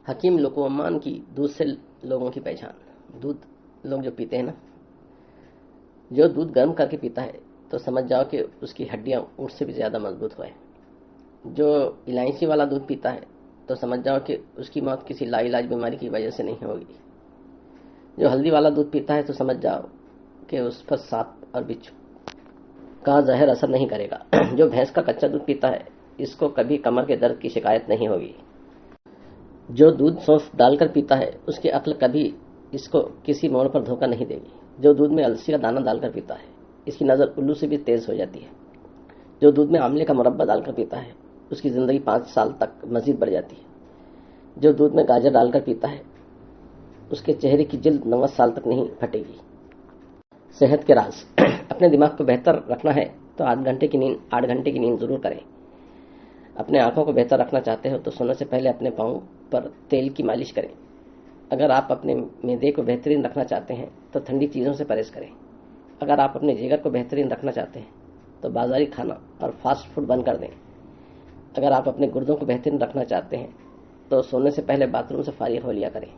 حکیم لقمان کی دودھ سے لوگوں کی پہچان۔ دودھ لوگ جو پیتے ہیں نا، جو دودھ گرم کر کے پیتا ہے تو سمجھ جاؤ کہ اس کی ہڈیاں اونٹ سے بھی زیادہ مضبوط ہوئے۔ جو الائچی والا دودھ پیتا ہے تو سمجھ جاؤ کہ اس کی موت کسی لا علاج بیماری کی وجہ سے نہیں ہوگی۔ جو ہلدی والا دودھ پیتا ہے تو سمجھ جاؤ کہ اس پر سانپ اور بچھو کا زہر اثر نہیں کرے گا۔ جو بھینس کا کچا دودھ پیتا ہے اس کو کبھی کمر کے درد کی شکایت نہیں ہوگی۔ جو دودھ سونف ڈال کر پیتا ہے اس کی عقل کبھی اس کو کسی موڑ پر دھوکہ نہیں دے گی۔ جو دودھ میں السی کا دانہ ڈال کر پیتا ہے اس کی نظر الو سے بھی تیز ہو جاتی ہے۔ جو دودھ میں آملے کا مربع ڈال کر پیتا ہے اس کی زندگی 5 سال تک مزید بڑھ جاتی ہے۔ جو دودھ میں گاجر ڈال کر پیتا ہے اس کے چہرے کی جلد 90 سال تک نہیں پھٹے گی۔ صحت کے راز۔ اپنے دماغ کو بہتر رکھنا ہے تو 8 گھنٹے کی نیند ضرور کریں۔ اپنے آنکھوں کو بہتر رکھنا چاہتے ہو تو سونے سے پہلے اپنے پاؤں پر تیل کی مالش کریں۔ اگر آپ اپنے معدے کو بہترین رکھنا چاہتے ہیں تو ٹھنڈی چیزوں سے پرہیز کریں۔ اگر آپ اپنے جگر کو بہترین رکھنا چاہتے ہیں تو بازاری کھانا اور فاسٹ فوڈ بند کر دیں۔ اگر آپ اپنے گردوں کو بہترین رکھنا چاہتے ہیں تو سونے سے پہلے باتھ روم سے فارغ ہو لیا کریں۔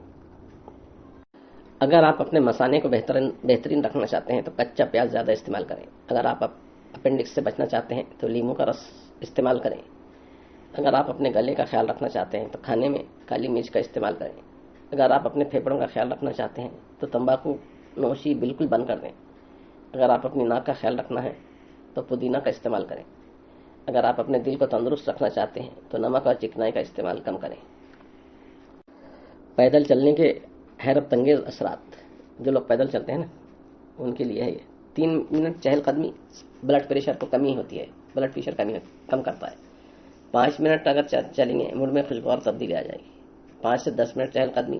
اگر آپ اپنے مثانے کو بہترین رکھنا چاہتے ہیں تو کچا پیاز زیادہ استعمال کریں۔ اگر آپ اپینڈکس سے بچنا چاہتے ہیں تو لیموں کا رس استعمال کریں۔ اگر آپ اپنے گلے کا خیال رکھنا چاہتے ہیں تو کھانے میں کالی مرچ کا استعمال کریں۔ اگر آپ اپنے پھیپھڑوں کا خیال رکھنا چاہتے ہیں تو تمباکو نوشی بالکل بند کر دیں۔ اگر آپ اپنی ناک کا خیال رکھنا ہے تو پودینہ کا استعمال کریں۔ اگر آپ اپنے دل کو تندرست رکھنا چاہتے ہیں تو نمک اور چکنائی کا استعمال کم کریں۔ پیدل چلنے کے حیرت انگیز اثرات۔ جو لوگ پیدل چلتے ہیں نا ان کے لیے ہے یہ 3 منٹ چہل قدمی بلڈ پریشر کو کمی ہوتی ہے، بلڈ پریشر کم کرتا ہے۔ 5 منٹ اگر چلیں گے موڈ میں خوشگوار تبدیلی آ جائے گی۔ 5 سے 10 منٹ چہل قدمی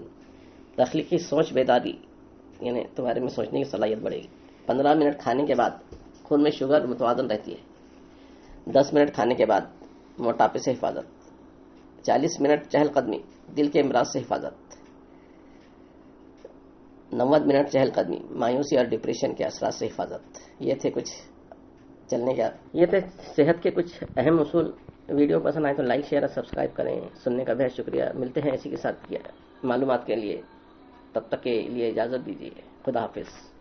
تخلیقی سوچ بیداری یعنی تمہارے میں سوچنے کی صلاحیت بڑھے گی۔ 15 منٹ کھانے کے بعد خون میں شوگر متوازن رہتی ہے۔ 10 منٹ کھانے کے بعد موٹاپے سے حفاظت۔ 40 منٹ چہل قدمی دل کے امراض سے حفاظت۔ 90 منٹ چہل قدمی مایوسی اور ڈپریشن کے اثرات سے حفاظت۔ یہ تھے صحت کے کچھ اہم اصول۔ ویڈیو پسند آئے تو لائک شیئر اور سبسکرائب کریں۔ سننے کا بہت شکریہ۔ ملتے ہیں اسی کے ساتھ معلومات کے لیے، تب تک کے لیے اجازت دیجیے۔ خدا حافظ۔